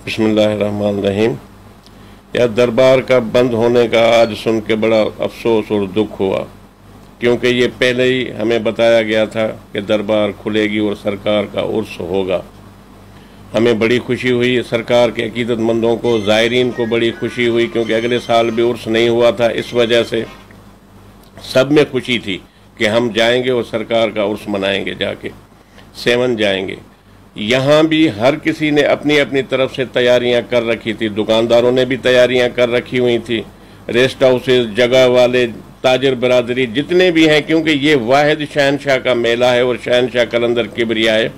बिस्मिल्लाहिर्रहमानिर्रहीम। या दरबार का बंद होने का आज सुन के बड़ा अफसोस और दुख हुआ, क्योंकि ये पहले ही हमें बताया गया था कि दरबार खुलेगी और सरकार का उर्स होगा। हमें बड़ी खुशी हुई, सरकार के अकीदतमंदों को, ज़ायरीन को बड़ी खुशी हुई, क्योंकि अगले साल भी उर्स नहीं हुआ था। इस वजह से सब में खुशी थी कि हम जाएंगे और सरकार का उर्स मनाएंगे, जाके सेवन जाएंगे। यहाँ भी हर किसी ने अपनी अपनी तरफ से तैयारियां कर रखी थी। दुकानदारों ने भी तैयारियां कर रखी हुई थी, रेस्ट हाउसेज, जगह वाले, ताजर बरादरी जितने भी हैं, क्योंकि ये वाहिद शहनशाह का मेला है और शहनशाह कलंदर किबरिया है।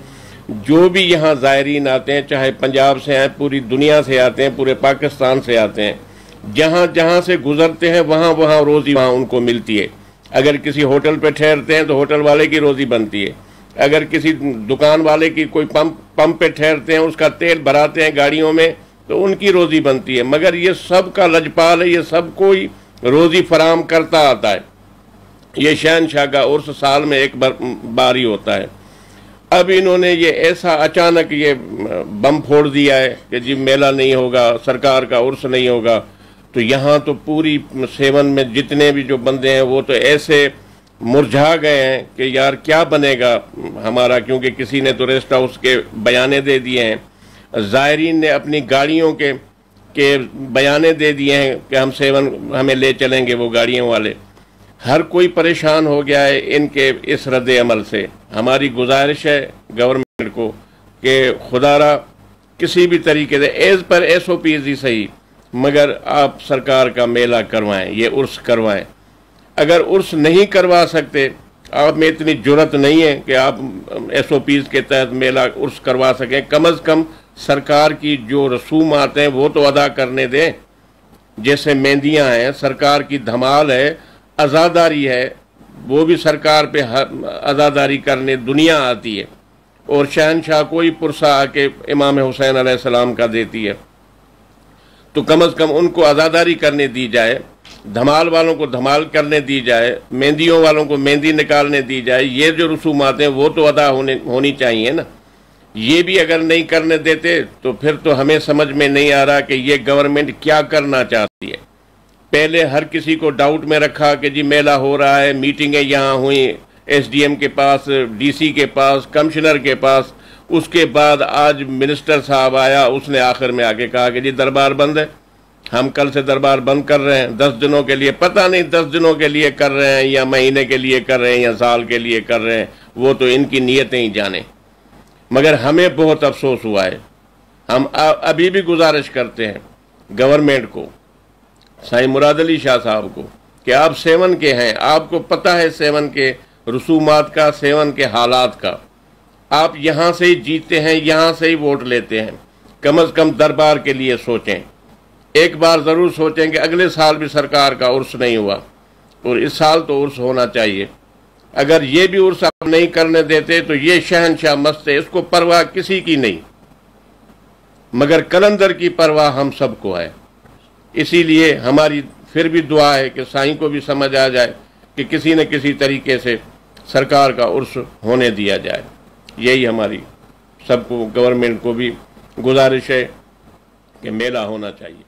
जो भी यहाँ ज़ायरीन आते हैं, चाहे पंजाब से आए, पूरी दुनिया से आते हैं, पूरे पाकिस्तान से आते हैं, जहाँ जहाँ से गुजरते हैं वहाँ वहाँ रोज़ी वहाँ उनको मिलती है। अगर किसी होटल पे ठहरते हैं तो होटल वाले की रोज़ी बनती है। अगर किसी दुकान वाले की कोई पंप पे ठहरते हैं, उसका तेल भराते हैं गाड़ियों में, तो उनकी रोज़ी बनती है। मगर ये सब का लजपाल है, ये सब कोई रोज़ी फराम करता आता है। ये शहनशाह का उर्स साल में एक बार ही होता है। अब इन्होंने ये ऐसा अचानक ये बम फोड़ दिया है कि जी मेला नहीं होगा, सरकार का उर्स नहीं होगा। तो यहाँ तो पूरी सेवन में जितने भी जो बंदे हैं वो तो ऐसे मुरझा गए हैं कि यार क्या बनेगा हमारा, क्योंकि किसी ने तो रेस्ट हाउस के बयाने दे दिए हैं, ज़ायरीन ने अपनी गाड़ियों के बयाने दे दिए हैं कि हम सेवन हमें ले चलेंगे वो गाड़ियों वाले। हर कोई परेशान हो गया है इनके इस रद्द अमल से। हमारी गुजारिश है गवर्नमेंट को कि खुदारा किसी भी तरीके से एज पर SOPs ही सही, मगर आप सरकार का मेला करवाएं, ये उर्स करवाएं। अगर उर्स नहीं करवा सकते, आप में इतनी जुर्रत नहीं है कि आप SOPs के तहत मेला उर्स करवा सकें, कम अज़ कम सरकार की जो रसूमात हैं वो तो अदा करने दें। जैसे मेहंदियाँ हैं, सरकार की धमाल है, आज़ादारी है, वो भी सरकार पे आज़ादारी करने दुनिया आती है, और शहनशाह को ही पुरसा आके इमाम हुसैन अलैहिस्सलाम का देती है। तो कम अज़ कम उनको आज़ादारी करने दी जाए, धमाल वालों को धमाल करने दी जाए, मेहंदियों वालों को मेहंदी निकालने दी जाए। ये जो रसूमात हैं वो तो अदा होनी चाहिए ना। ये भी अगर नहीं करने देते तो फिर तो हमें समझ में नहीं आ रहा कि ये गवर्नमेंट क्या करना चाहती है। पहले हर किसी को डाउट में रखा कि जी मेला हो रहा है, मीटिंगें यहाँ हुई SDM के पास, DC के पास, कमिश्नर के पास। उसके बाद आज मिनिस्टर साहब आया, उसने आखिर में आके कहा कि जी दरबार बंद है, हम कल से दरबार बंद कर रहे हैं 10 दिनों के लिए। पता नहीं 10 दिनों के लिए कर रहे हैं या महीने के लिए कर रहे हैं या साल के लिए कर रहे हैं, वो तो इनकी नीयतें ही जाने। मगर हमें बहुत अफसोस हुआ है। हम अभी भी गुजारिश करते हैं गवर्नमेंट को, साईं मुराद अली शाह साहब को, कि आप सेवन के हैं, आपको पता है सेवन के रसूमात का, सेवन के हालात का। आप यहाँ से ही जीतते हैं, यहाँ से ही वोट लेते हैं। कम अज़ कम दरबार के लिए सोचें। एक बार ज़रूर सोचें कि अगले साल भी सरकार का उर्स नहीं हुआ और इस साल तो उर्स होना चाहिए। अगर ये भी उर्स आप नहीं करने देते तो ये शहनशाह मस्त है, इसको परवाह किसी की नहीं, मगर कलंदर की परवाह हम सबको है। इसीलिए हमारी फिर भी दुआ है कि साईं को भी समझ आ जाए कि किसी न किसी तरीके से सरकार का उर्स होने दिया जाए। यही हमारी सबको, गवर्नमेंट को भी गुजारिश है कि मेला होना चाहिए।